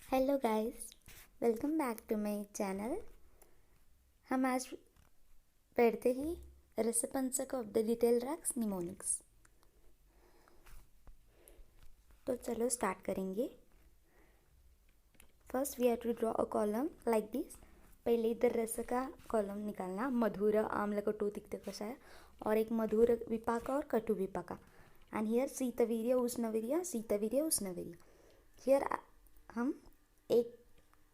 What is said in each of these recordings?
Hello guys, welcome back to my channel. हम आज पढ़ते ही रसपंचक of the little racks mnemonics. तो चलो स्टार्ट करेंगे। First we have to draw a column like this. पहले इधर रस का कॉलम निकालना, मधुर आम्ल कटु तिक्त कषाय, और एक मधुर विपाक और कटु विपाका। एंड हियर शीतवीर्य उष्णवीर्य, शीतवीर्य उष्णवीर्य। हियर हम एक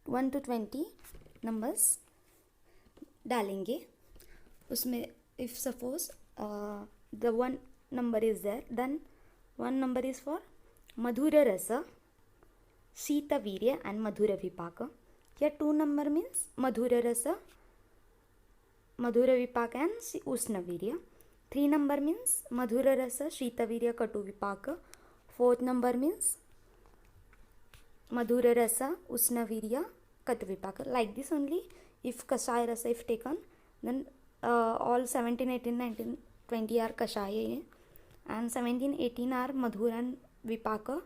1 to 20 नंबर्स डालेंगे उसमें। If suppose the 1 number is there, then 1 number is for मधुर रस, शीतवीर्य एंड मधुर विपाक। हियर 2 नंबर मीन्स मधुर रस, मधुर विपाक एंड उष्णवीर्य। 3 नंबर मीन्स मधुर रस, शीतवीर्य, कटु विपाक। 4th नंबर मीन्स मधुर रस, उष्णवीर्य, कटु विपाक. Like this only, if kashaya rasa if taken, then all 17, 18, 19, 20 are kashaya, and 17, 18 are madhura and vipaka,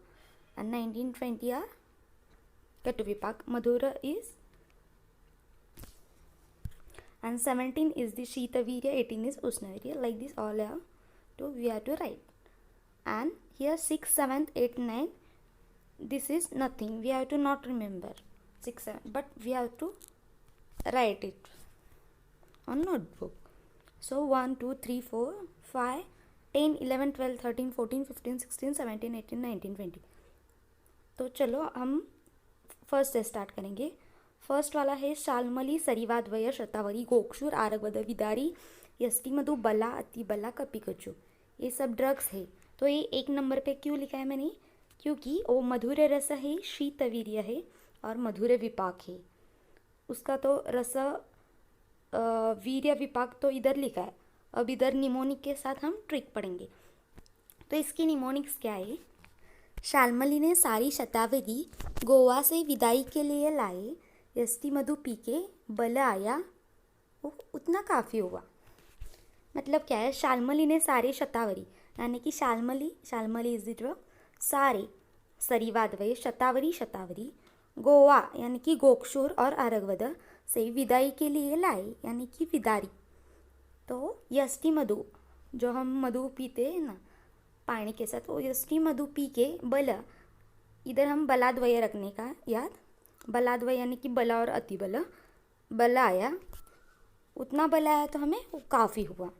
and 19, 20 are katu vipak. Madhura is, and 17 is the shitavirya, 18 is ushnavirya. Like this all have to, we have to write. And here 6, 7, 8, 9, this is nothing, we have to not remember 6, 7, but we have to write it on notebook. So 1, 2, 3, 4, 5, 10, 11, 12, 13, 14, 15, 16, 17, 18, 19, 20. तो चलो हम first से start करेंगे। First वाला है शाल्मली, सरिवाद्वय, शतावरी, गोक्षुर, आरगवद, विदारी, यष्टि, मधु, बला, अतिबला, कपिकचु। ये सब ड्रग्स है। तो ये 1 नंबर पे क्यों लिखा है मैंने? क्योंकि वो मधुर रस है, शीतवीर्य है और मधुर विपाक है। उसका तो रस वीर्य विपाक तो इधर लिखा है। अब इधर निमोनिक के साथ हम ट्रिक पढ़ेंगे। तो इसकी निमोनिक्स क्या है? शाल्मली ने सारी शतावरी गोवा से विदाई के लिए लाए, यष्टि मधु पी के बल आया, वो उतना काफ़ी हुआ। मतलब क्या है? शाल्मली ने सारे शतावरी, यानी कि शाल्मली इज द ड्रग, सारे, सरिवाद्वय, शतावरी, शतावरी, गोवा यानी कि गोक्षुर और आरगवद से विदाई के लिए लाए, यानी कि विदारी। तो यष्टि मधु, जो हम मधु पीते हैं ना पानी के साथ, वो यष्टि मधु पी के बल, इधर हम बलाद्वय रखने का याद, बलाद्वय यानी कि बला और अतिबल, बल आया, उतना बल आया तो हमें वो काफ़ी हुआ।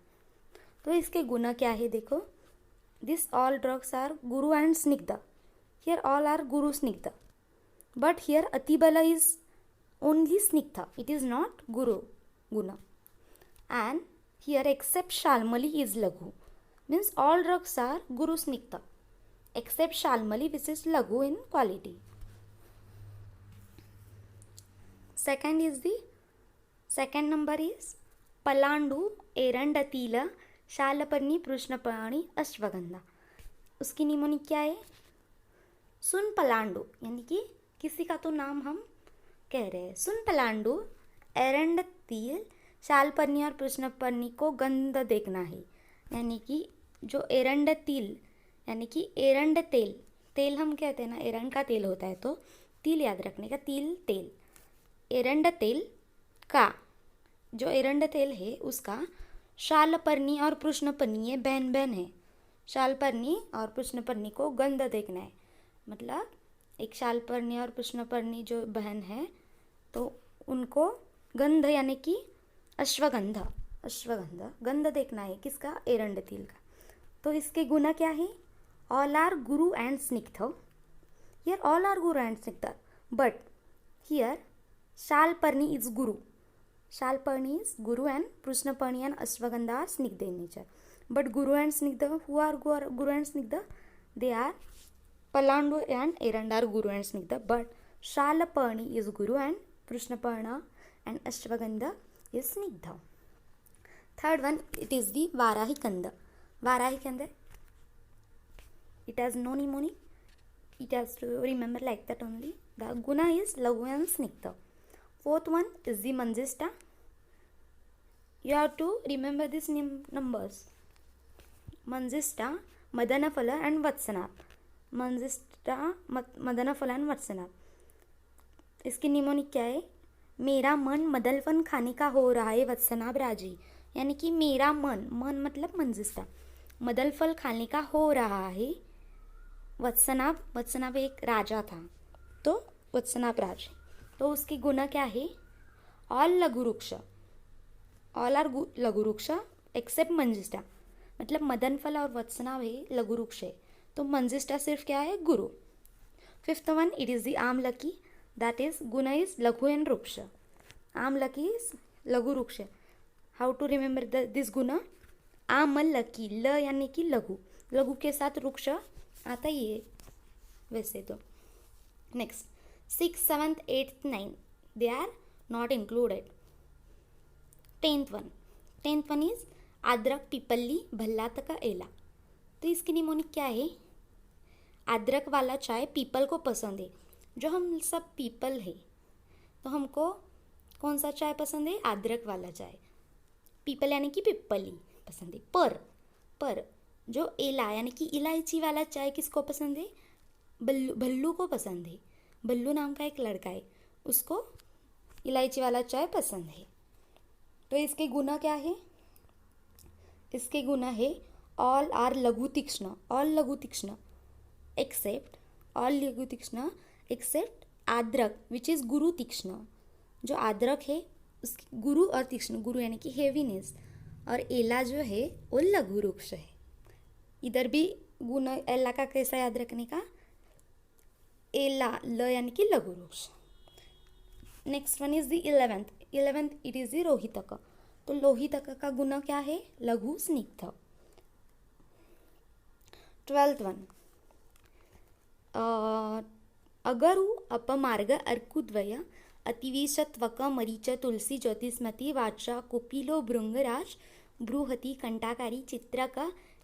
तो इसके गुण क्या है देखो। This all drugs are Guru and Snigdha. Here all are Guru Snigdha. But here Atibala is only Snigdha. It is not Guru Guna. And here except Shalmali is Laghu. Means all drugs are Guru Snigdha. Except Shalmali, which is Laghu in quality. Second number is Palandu, Erandatila, शालपर्णी, कृष्णपर्णी, ashwagandha. उसकी mnemonic क्या है? सुन पलांडु, यानी कि किसी का तो नाम हम कह रहे हैं। सुन पलांडु, एरंड तिल, शालपर्णी और कृष्णपर्णी को गंध देखना है। यानी कि जो एरंड तिल, यानी कि एरंड तेल, तेल हम कहते हैं ना, एरंड का तेल होता है, तो तिल याद रखने का, तिल तेल। एरंड तेल का, जो एरंड तेल है उसका शालपर्णी और कृष्णपर्णी, ये बहन बहन है। शालपर्णी और कृष्णपर्णी को गंध देखना है। मतलब एक शालपर्णी और कृष्णपर्णी जो बहन है, तो उनको गंध यानी कि अश्वगंधा, गंध देखना है। किसका? एरंड तिल का। तो इसके गुण क्या है? ऑल आर गुरु एंड स्निग्ध। Here all are Guru and स्निग्ध, but here शालपर्णी is Guru. Shalparni is Guru and Prushnapani and Ashwagandha are Snigdha in nature. But Guru and Snigdha, who are Guru and Snigdha? They are Palandu and Erand are Guru and Snigdha. But Shalparni is Guru and Prushnapana and Ashwagandha is Snigdha. Third one, it is the Varahi Kanda. Varahi Kanda, it has no mnemonic. It has to remember like that only. The Guna is Laghu and Snigdha. Fourth one is the Manjista. You have to remember these numbers. Manjista, Madanaphala and Vatsana. Manjista, Madanaphala and Vatsana. इसकी mnemonic क्या है? मेरा मन मदलफन खाने का हो रहा है वत्सनाभ राजी, यानी कि मेरा मन मतलब मंजिष्ठा, मदल फल खाने का हो रहा है। वत्सनाभ एक राजा था, तो वत्सनाभ राज, तो उसकी गुना क्या है? ऑल लघु वृक्ष, ऑल आर लघु वृक्ष एक्सेप्ट मंजिष्ठा, मतलब मदन फल और वत्सनाभ है लघु वृक्ष है, तो मंजिष्ठा सिर्फ क्या है? गुरु। Fifth one, it is the amalaki, that is Guna is लघु एंड वृक्ष, आमलकी इज लघु वृक्ष। हाउ टू रिमेंबर दिस गुना? आमलकी, ल यानी कि लघु, लघु के साथ वृक्ष आता ही है वैसे तो। Next 6th 7th 8th 9th they are not included. 10th one is अदरक पिपल्ली भल्लात का एला, तो इसकी निमोनिक क्या है? अदरक वाला चाय पीपल को पसंद है, जो हम सब पीपल है तो हमको कौन सा चाय पसंद है? अदरक वाला चाय। पीपल यानी कि पिपली पसंद है। पर जो एला यानी कि इलायची वाला चाय किसको पसंद है? भल्लू को पसंद है। भल्लू नाम का एक लड़का है, उसको इलायची वाला चाय पसंद है। तो इसके गुना क्या है? इसके गुना है ऑल आर लघु तीक्ष्ण, ऑल लघु तीक्ष्ण एक्सेप्ट, ऑल लघु तीक्ष्ण एक्सेप्ट आद्रक विच इज गुरु तीक्ष्ण। जो आद्रक है उसकी गुरु और तीक्ष्ण, गुरु यानी कि हेवीनेस, और एला जो है वो लघु वृक्ष है। इधर भी गुण एला का कैसा याद रखने का? एला ल यानी कि लघु वृक्ष। Next one is the 11th it is the रोहितक, तो लोहितक का गुण क्या है? लघु स्निग्ध। 12th वन अगरु अपमार्ग अर्कुद्वय अतिविशत्वक मरीच तुलसी ज्योतिस्मती वाचा कुपिलो भृंगराज बृहति कंटाकारी चित्रक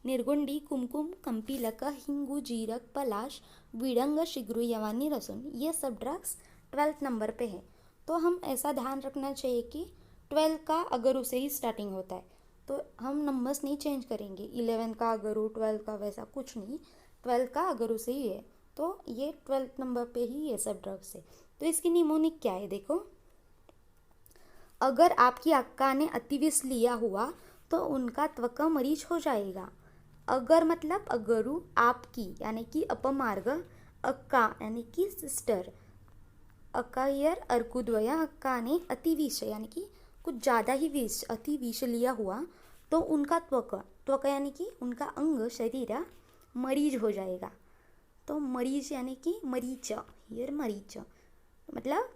निर्गुंडी कुमकुम कंपीलक हिंगू जीरक पलाश विडंग शिग्रु यवानी रसुन, ये सब ड्रग्स 12th नंबर पे है। तो हम ऐसा ध्यान रखना चाहिए कि 12 का अगरू से ही स्टार्टिंग होता है, तो हम नंबर्स नहीं चेंज करेंगे। 11 का अगरू, 12 का वैसा कुछ नहीं, 12 का अगरू से ही है, तो ये 12th नंबर पे ही ये सब ड्रग्स है। तो इसकी निमोनिक क्या है? देखो, अगर आपकी अक्का ने अतिविष लिया हुआ तो उनका त्वचा मरीज हो जाएगा। अगर मतलब अगरू, आपकी यानी कि अपमार्ग, अक्का यानी कि सिस्टर, अक्का ईयर अर्कुद्वया, अक्का ने अतिविष यानी कि कुछ ज़्यादा ही विष, अति विष लिया हुआ तो उनका त्वचा यानी कि उनका अंग शरीर मरीज हो जाएगा। तो मरीज यानी कि मरीच, ईयर मरीच, मतलब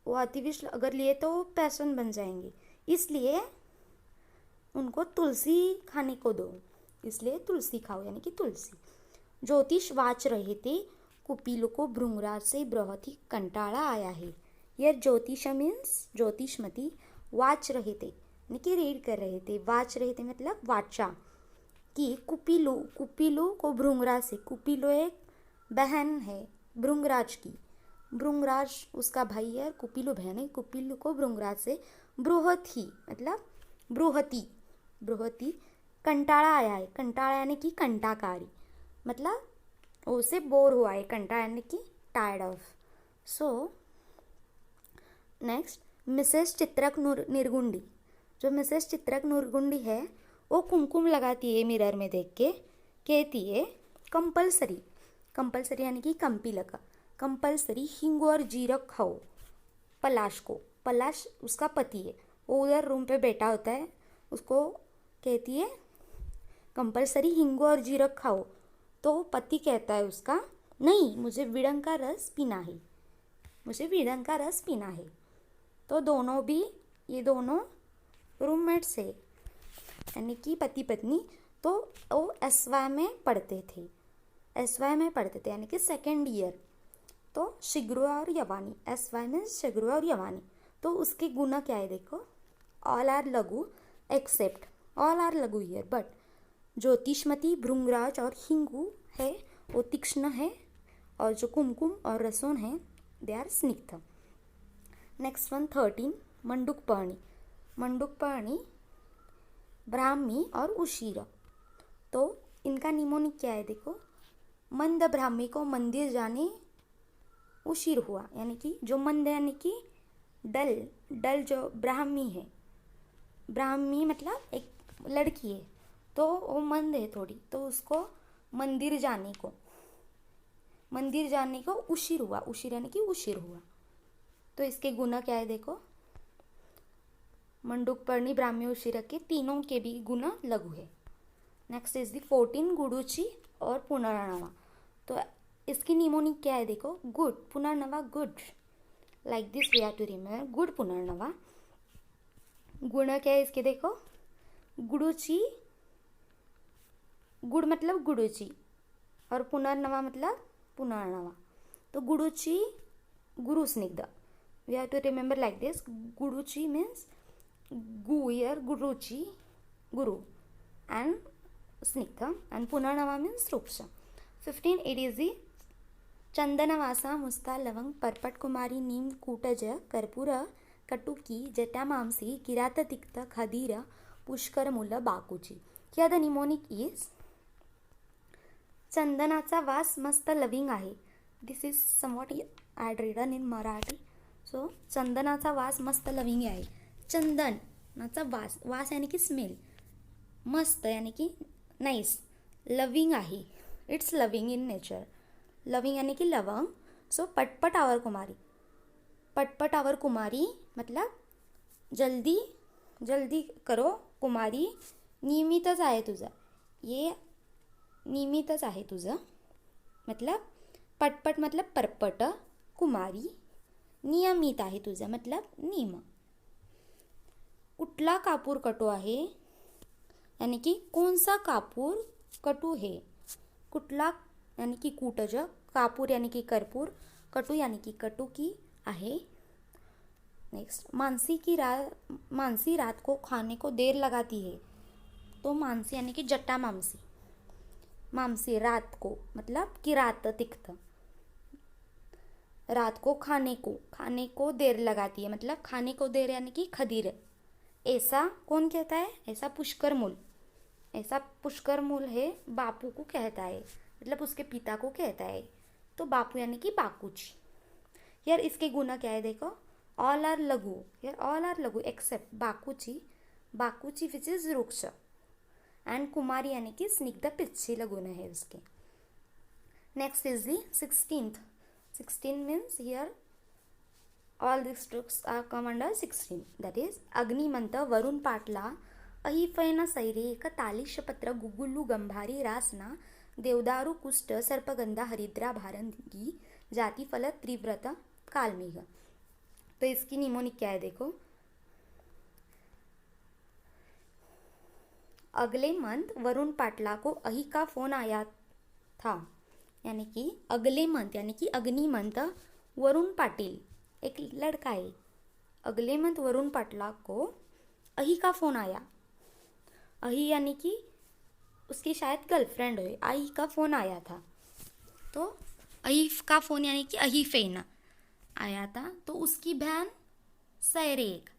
वो अतिविष अगर लिए तो वो पैसन बन जाएंगे, इसलिए उनको तुलसी खाने को दो, इसलिए तुलसी खाओ यानी कि तुलसी। ज्योतिष वाच रहे थे कुपिलो को भृंगराज से बहुत ही कंटाला आया है। यह ज्योतिष मीन्स ज्योतिषमती, वाच रहे थे यानी कि रीड कर रहे थे, वाच रहे थे मतलब वाचा, कि कुपिलो को भृंगराज से, कुपिलो एक बहन है भृंगराज की, भृंगराज उसका भाई है, कुपिलो बहन है, कुपिलो को भृंगराज से बृहति मतलब बृहति कंटाला आया है। कंटाला यानी कि कंटाकारी, मतलब उसे बोर हुआ है, कंटाला यानी कि tired of. So next Mrs चित्रक निर्गुंडी, जो मिसेस चित्रक निर्गुंडी है वो कुमकुम लगाती है मिरर में देख के, कहती है कंपलसरी यानी कि कंपीलक, कंपलसरी हिंग और जीरक खाओ पलाश को। पलाश उसका पति है, वो उधर रूम पे बैठा होता है, उसको कहती है कंपलसरी हिंग और जीरक खाओ, तो पति कहता है उसका, नहीं मुझे विडंग का रस पीना है, मुझे विडंग का रस पीना है। तो दोनों भी, ये दोनों रूममेट्स है यानी कि पति पत्नी, तो वो एसवाई में पढ़ते थे, यानी कि 2nd ईयर। तो शिग्रो और यवानी, एसवाई में शिग्रो और यवानी, तो उसके गुना क्या है? देखो, ऑल आर लघु एक्सेप्ट, ऑल आर लघु ईयर, बट ज्योतिषमती, भृंगराज और हिंगू है वो तीक्ष्ण है, और जो कुमकुम और रसोन है दे आर स्निग्ध। नेक्स्ट वन 13 मंडूकपर्णी ब्राह्मी और उशीर, तो इनका निमोनिक क्या है? देखो, मंद ब्राह्मी को मंदिर जाने उशीर हुआ, यानी कि जो मंद है यानी कि डल, डल जो ब्राह्मी है, ब्राह्मी मतलब एक लड़की है तो वो मंद है थोड़ी, तो उसको मंदिर जाने को उशीर हुआ, उशीर यानी कि उशीर हुआ। तो इसके गुना क्या है देखो, मंडूक पर्णी ब्राह्मी उशीर के तीनों के भी गुना लघु है। नेक्स्ट इज दी 14 गुडुची और पुनर्नवा। तो इसकी निमोनिक क्या है देखो, गुड पुनर्नवा, good, like this we have to remember, good पुनर्नवा। गुण क्या है इसके देखो, गुडुची, गुड़ मतलब गुडुची और पुनर्नवा मतलब पुनर्नवा। तो गुडुची गुरु स्निग्ध, we have to remember like this, गुडुची मीन्स गु, हियर गुरुची गुरु and snigdha, and punarnava means ruksha. 15 it is the चंदनवासा मुस्ता लवंग पर्पट कुमारी नीम कूटज कर्पूर कटुकी जटामांसी किरात तिक्त खदीर पुष्कर मूल बाकूची. Here the mnemonic is चंदनाचा वास मस्त लविंग आहे. This is somewhat I had written in Marathi. So चंदनाचा वास मस्त लविंग आहे. चंदनाचा वास, वास यानी कि स्मेल, मस्त यानी कि नाइस, लविंग आहे, it's loving in nature, loving यानी कि लवंग. सो पटपट आवर कुमारी, पटपट आवर कुमारी मतलब जल्दी जल्दी करो कुमारी, नियमितच आहे तुझं, ये नियमितच आहे तुझं, मतलब पटपट मतलब परपट, कुमारी नियमित आहे तुझं मतलब नियम. कुठला कापूर कटू आहे यानी कि कौन सा कापूर कटू है, कुठला यानी कि कूटज, कापूर यानी कि कर्पूर, कटू यानी कि कटुकी आहे. नेक्स्ट, मानसी रात को खाने को देर लगाती है. तो मानसी यानी कि जटा मामसी, मामसी रात को मतलब किरात तिक्त, रात को खाने को देर लगाती है मतलब खाने को देर यानी कि खदीर. ऐसा कौन कहता है, ऐसा पुष्कर मूल, ऐसा पुष्कर मूल है बापू को कहता है, मतलब उसके पिता को कहता है. तो बापू यानी कि बाकूची. यार इसके गुना क्या है देखो, ऑल आर लघु, यार ऑल आर लघु एक्सेप्ट बाकूची, बाकूची विच इज वृक्ष, एंड कुमारी यानी कि स्निग्ध पिच्छी लगुन है उसके. Next is the 16th. 16 means here all these truths are come under 16, that is अग्निमंत वरुण पाटला अहिफैन सैरेक तालिशपत्र गुगुल्लू गंभारी रासना देवदारू कुष्ठ सर्पगंधा हरिद्रा भारंगी जातिफल त्रिव्रत कालमेघ. तो इसकी निमोनिक क्या है देखो, अगले मंथ वरुण पाटला को अही का फोन आया था, यानी कि अगले मंथ यानी कि अग्निमंत वरुण पाटिल एक लड़का है, अगले मंथ वरुण पाटला को अही का फोन आया, अही यानी कि उसकी शायद गर्लफ्रेंड है, अही का फोन आया था. तो अही का फोन यानी कि अही फेना आया था. तो उसकी बहन सैरेक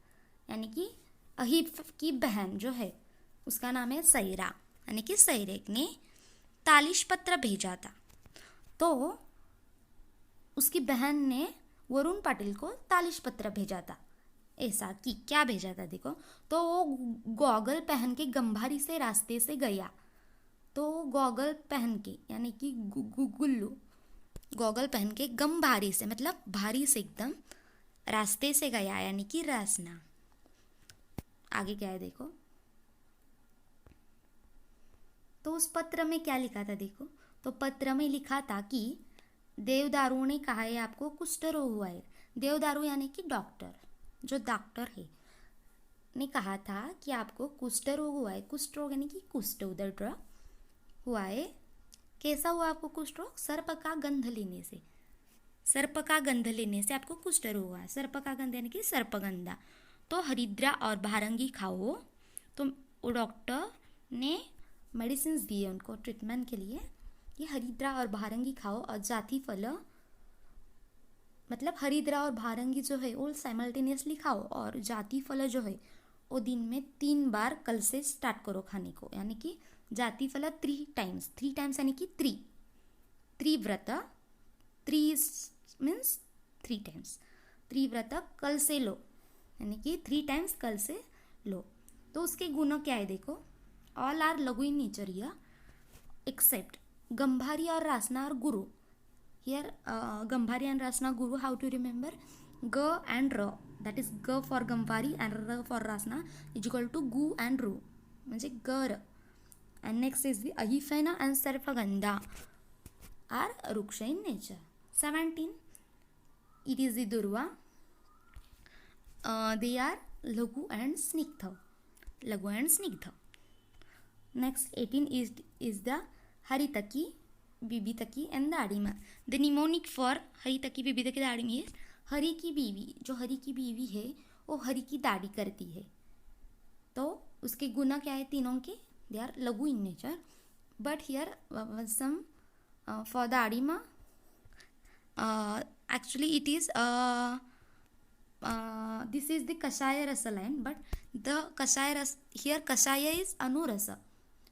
यानी कि अही की बहन जो है उसका नाम है सैरा, यानी कि सैरेक ने तालिश पत्र भेजा था. तो उसकी बहन ने वरुण पाटिल को तालिश पत्र भेजा था. ऐसा कि क्या भेजा था देखो, तो वो गॉगल पहन के गंभारी से रास्ते से गया. तो गॉगल पहन के यानी कि गुल्लू, गॉगल पहन के गंभारी से मतलब भारी से एकदम रास्ते से गया यानी कि रासना. आगे क्या है देखो, तो उस पत्र में क्या लिखा था देखो, तो पत्र में लिखा था कि देवदारू ने कहा है आपको कुष्ठ रोग हुआ है. देवदारू यानी कि डॉक्टर, जो डॉक्टर है ने कहा था कि आपको कुष्ठ रोग हुआ है. कुष्ठ रोग यानी कि कुष्ठ उदर हुआ है. कैसा हुआ आपको कुष्ठ रोग, सर्प का गंध लेने से, सर्प का गंध लेने से आपको कुष्ठ रोग हुआ है. सर्प का गंध यानी कि सर्पगंधा. तो हरिद्रा और भारंगी खाओ. तो वो डॉक्टर ने मेडिसिन दिए उनको ट्रीटमेंट के लिए, ये हरिद्रा और भारंगी खाओ. और जाति फल मतलब हरिद्रा और भारंगी जो है वो साइमल्टेनियसली खाओ, और जाति फल जो है वो दिन में 3 बार कल से स्टार्ट करो खाने को, यानी कि जाति फल 3 टाइम्स, 3 टाइम्स यानी कि त्रिव्रत, 3 मीन्स 3 टाइम्स. त्रिव्रत कल से लो, यानी कि 3 टाइम्स कल से लो. तो उसके गुण क्या है देखो. ऑल आर लघु इन नेचर हियर एक्सेप्ट गंभारी और रासना और गुरु. हियर गंभारी एंड रासना गुरु, हाउ टू रिमेंबर. ग एंड र, दॅट इज ग फॉर गंभारी अँड र फॉर रासना इज इक्वल टू गु अँड रू, म्हणजे गर. अँड नेक्स्ट इज दी अहिफेना अँड सर्पगंधा आर वृक्ष in nature. 17 it is the दुर्वा. दे आर लघु अँड स्निग्ध, लघु अँड स्निग्ध. Next 18 is the haritaki, bibitaki and the adima. The mnemonic for haritaki, bibitaki, the adima is हरी की बीवी. जो हरी की बीवी है वो हरी की दाढ़ी करती है. तो उसके गुना क्या है तीनों के. दे आर लघु in nature. But here some for the आडिमा actually it is this is the kashaya rasa line, but the kashaya rasa here, kashaya is anurasa,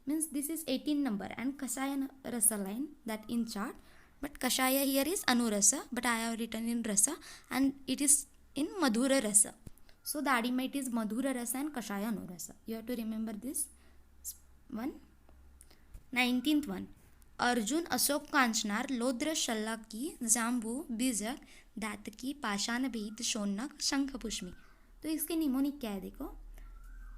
means this is 18 number and kashaya rasa line that in chart, but kashaya here is anurasa, but I have written in rasa and it is in madhura rasa. So the adima it is madhura rasa and kashaya anurasa. You have to remember this one. 19th one, अर्जुन अशोक कांचनार लोद्र शल्लाकी जाम्बू बीजक दातकी पाषाण भीत शोनक शंख पुष्मी. तो इसके निमोनिक क्या है देखो.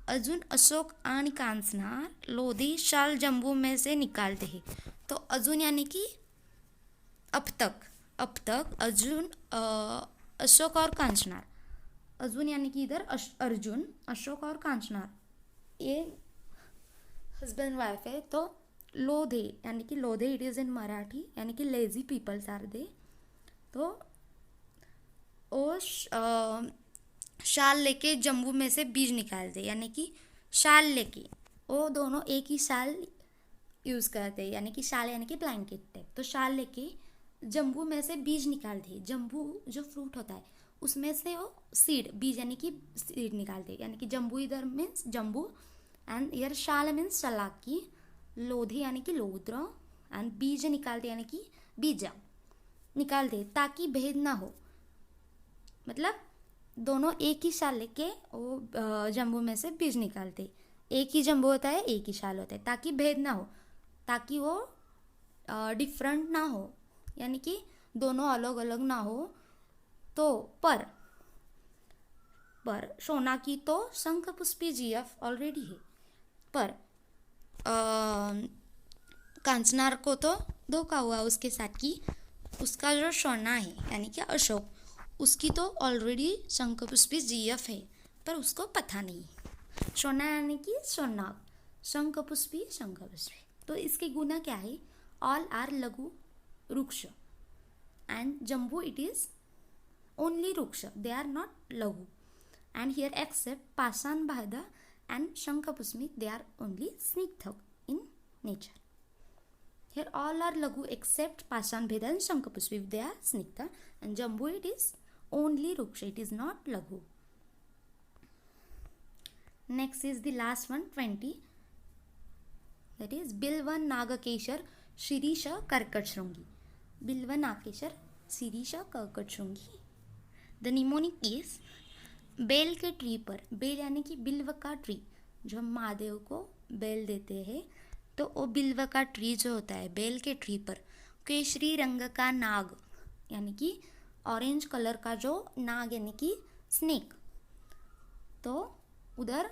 अर्जुन अशोक आणि कांचनार लोधी शाल जम्बू में से निकालते हैं. तो अर्जुन यानी कि अब तक अर्जुन अशोक और कांचनार. अर्जुन यानी कि इधर अर्जुन, अशोक और कांचनार ये हस्बैंड वाइफ है. तो लोधे यानी कि Lodhe it is in Marathi, यानी कि लेजी पीपल्स आर दे. तो वो शाल लेके जम्बू में से बीज निकालते, यानी कि शाल लेके वो दोनों एक ही शाल यूज़ करते, यानी कि शाल यानी कि ब्लैंकेट टाइप. तो शाल लेके जम्बू में से बीज निकालते. जम्बू जो फ्रूट होता है उसमें से वो सीड, बीज यानी कि सीड निकालते, यानी कि जम्बू इधर मीन्स जम्बू एंड इधर शाल मीन्स शलाकी, लोधे यानी कि लोद्र एंड बीज निकालते यानी कि बीजा निकालते ताकि भेद ना हो. मतलब दोनों एक ही शाल लेके वो जम्बू में से बीज निकालते. एक ही जम्बू होता है, एक ही शाल होता है, ताकि भेद ना हो, ताकि वो डिफरेंट ना हो, यानी कि दोनों अलग अलग ना हो. तो पर सोना की तो शंख पुष्पी जीएफ ऑलरेडी है. पर कांचनार को तो धोखा हुआ उसके साथ कि उसका जो सोना है यानी कि अशोक, उसकी तो ऑलरेडी शंखपुष्पी जीएफ है, पर उसको पता नहीं. सोना यानी कि सोना, शंखपुष्पी. तो इसके गुना क्या है. ऑल आर लघु वृक्ष एंड जम्बू इट इज ओनली वृक्ष, दे आर नॉट लघु. एंड हियर एक्सेप्ट पाषाण बाधा and Shankapushmi, they are only snigdha in nature. Here all are laghu except Pashan Bheda and Shankapushmi, they are snigdha, and Jambu it is only ruksha, it is not laghu. Next is the last one, 20, that is Bilvan Nagakeshar Shirisha Karkatshrungi. Bilvan Nagakeshar Shirisha Karkatshrungi. The mnemonic is बेल के tree पर. बेल यानी कि बिल्व का tree, जो हम महादेव को बेल देते हैं, तो वो बिल्व का ट्री जो होता है बेल के ट्री पर केसरी रंग का नाग, यानी कि ऑरेंज कलर का जो नाग यानी कि स्नेक, तो उधर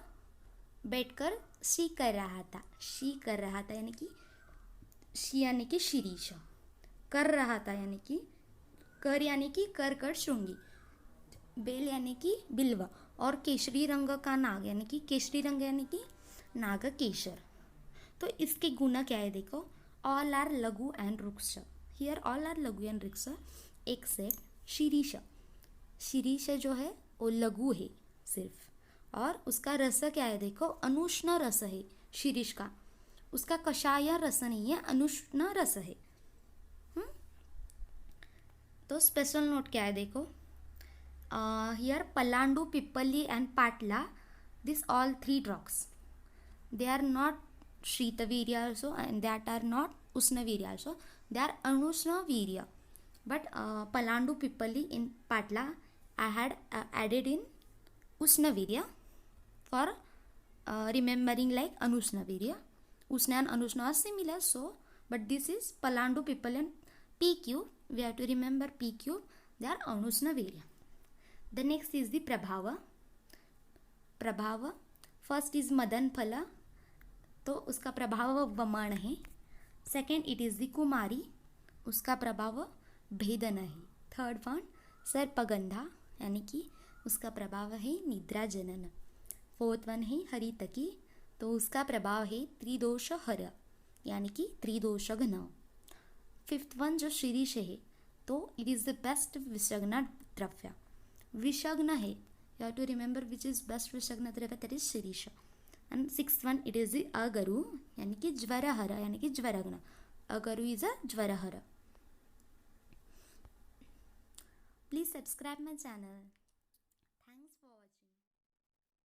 बैठकर शी कर रहा था यानी कि शी यानी कि शिरीष, कर रहा था यानी कि कर यानी कि कर श्रृंगी. बेल यानी कि बिल्व और केसरी रंग का नाग यानी कि केसरी रंग यानी कि नाग केशर. तो इसके गुना क्या है देखो. ऑल आर लघु एंड वृक्ष. हियर ऑल आर लघु एंड वृक्ष एक्सेप्ट शिरीष. शिरीष जो है वो लघु है सिर्फ, और उसका रस क्या है देखो, अनुष्ण रस है शिरीष का. उसका कषाय रस नहीं है, अनुष्ण रस है. तो स्पेशल नोट क्या है देखो. Here Palandu, Pippali and Patla, these all 3 rocks, they are not Shitavirya also and that are not Usnavirya also, they are Anushnavirya. but Palandu Pippali in Patla I had added in Usnavirya for remembering like Anusnavirya. Usna and Anusna are similar, so but this is Palandu Pippali and PQ. We have to remember PQ, they are Anusnavirya. The next is the Prabhava. प्रभाव first is Madan फला, तो उसका प्रभाव वमन है. Second it is the कुमारी, उसका प्रभाव भेदन है. थर्ड वन सर्पगंधा, यानी कि उसका प्रभाव है निद्रा जनन. फोर्थ वन है हरितकी, तो उसका प्रभाव है त्रिदोष हर, यानी कि त्रिदोष घन. फिफ्थ वन जो शिरीष है, तो इट इज़ द बेस्ट विषग्न द्रव्य. विषग्न है, you have to remember which is best Vishagna Dravya, that is Shirisha. And sixth one it is the Agaru, यानी कि ज्वरहर, यानी कि ज्वरग्न. Agaru is a ज्वरहर. Please subscribe my channel.